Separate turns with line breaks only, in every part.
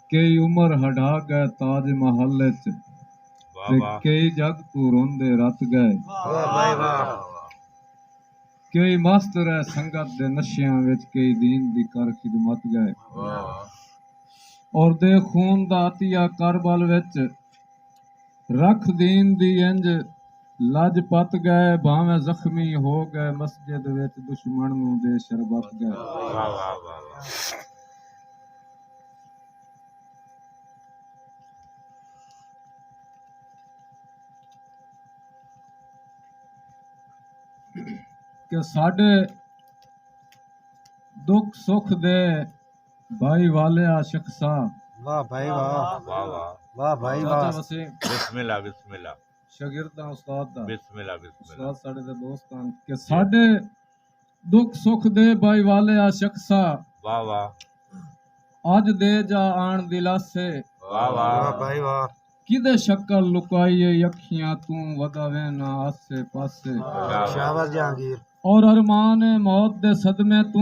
कई उम्र हटा गए ताज महल च ते कई जग तू रोंदे रत गए कई मस्त रह संगत दे नशियां विच कई दीन दी कर खिदमत गए और दे खून दा अतिया करबल विच रख दीन दी इंज लजपत गए भावें जख्मी हो गए मस्जिद विच दुश्मन नूं दे शरबत गए कि साडे दुख सुख दे भाई वाले आशिक सा
वाह भाई वाह वाह वाह भाई वाह
बिस्मिल्लाह बिस्मिल्लाह
शागिर्दां उस्ताद दा
बिस्मिल्लाह बिस्मिल्लाह
उस्ताद साडे दे दोस्तां कि साडे दुख सुख दे भाई वाले आशिक सा
वाह वाह
अज दे जा आन दिलासे
वाह वाह
भाई वाह
किदे शक्ल लुकाइए अखियां तू वदावे ना आसे पासे
शाबाश जहांगीर
और अरमान मौत दे सदमे तू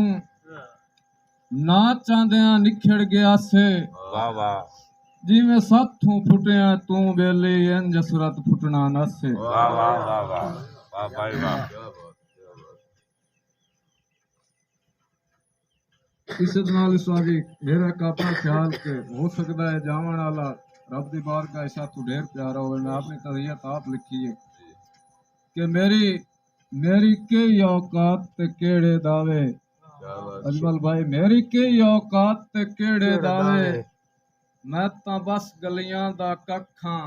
ना चांदियां निखड़ गया से
वाह वाह
जिवें साथों फुटिया तू बेले इंज सुरत फुटना नसे
वाह वाह वाह वाह वाह भाई वाह
इस नाल स्वामी मेरा कापा ख्याल के हो सकता है जावन वाला रब दी बार का ऐसा तू ढेर प्यारा हो मैं अपनी तबीयत आप लिखी है कि मेरी के औकात ते केड़े दावे अजमल भाई मेरी के औकात ते केड़े दावे मैं तां बस गलियां दा कखां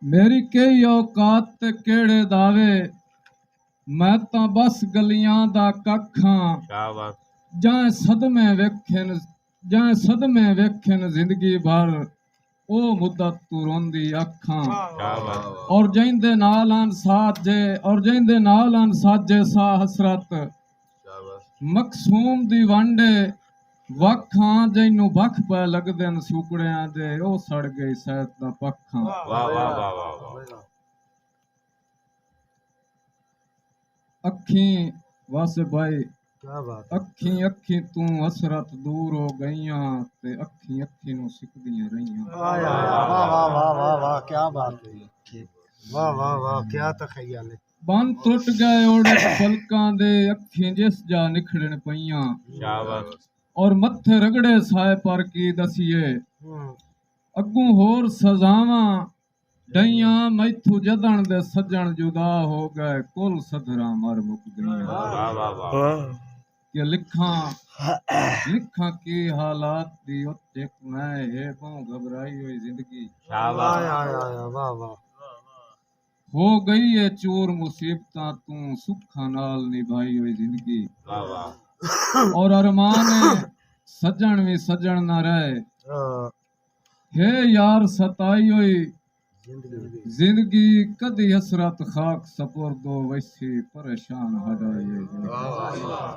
मेरी के औकात ते केड़े दावे मैं तां बस गलियां दा कखां
शाबाश
जाए सदमे वेखन जिंदगी भर ओ मुद्दत तू रोंदी अखां
शाबाश
और जिंदे नाल साजे सा हसरत मकसूम दी वांडे वखां जैनू बख पै लगदे न सुकड़ियां दे ओ सड़ गई सैत दा पखां
वाह वाह वाह वाह
अखी वासे भाई
क्या बात
अखी तू हसरत दूर हो गईयां ते अखी नू सिकदियां रहियां
वाह वाह वाह वाह वाह क्या बात है वाह वाह वाह क्या तखय्युल है
बन टुट गए ओड़े पलकां दे अखी जिस जा निखड़न पईयां
शाबाश
और मत्थे रगड़े साए पर की दसिए अगू होर सजावां डईयां मैथू जदन दे सजन जुदा हो गए कुल सदरा मर मुक गईयां
वाह वाह वाह
कि लिखा की हालात दी उत्ते मैं हे पाऊं घबराई हुई जिंदगी
शाबाश
वाह वाह
हो गई है चूर मुसीबतां तू सुखा नाल निभाई हुई जिंदगी
वाह वाह
और अरमान सजन भी सजन ना रहे हे यार सताई हुई जिंदगी कदी हसरत खाक सपुर दो वैसी परेशान हटाई
वाह वाह वाह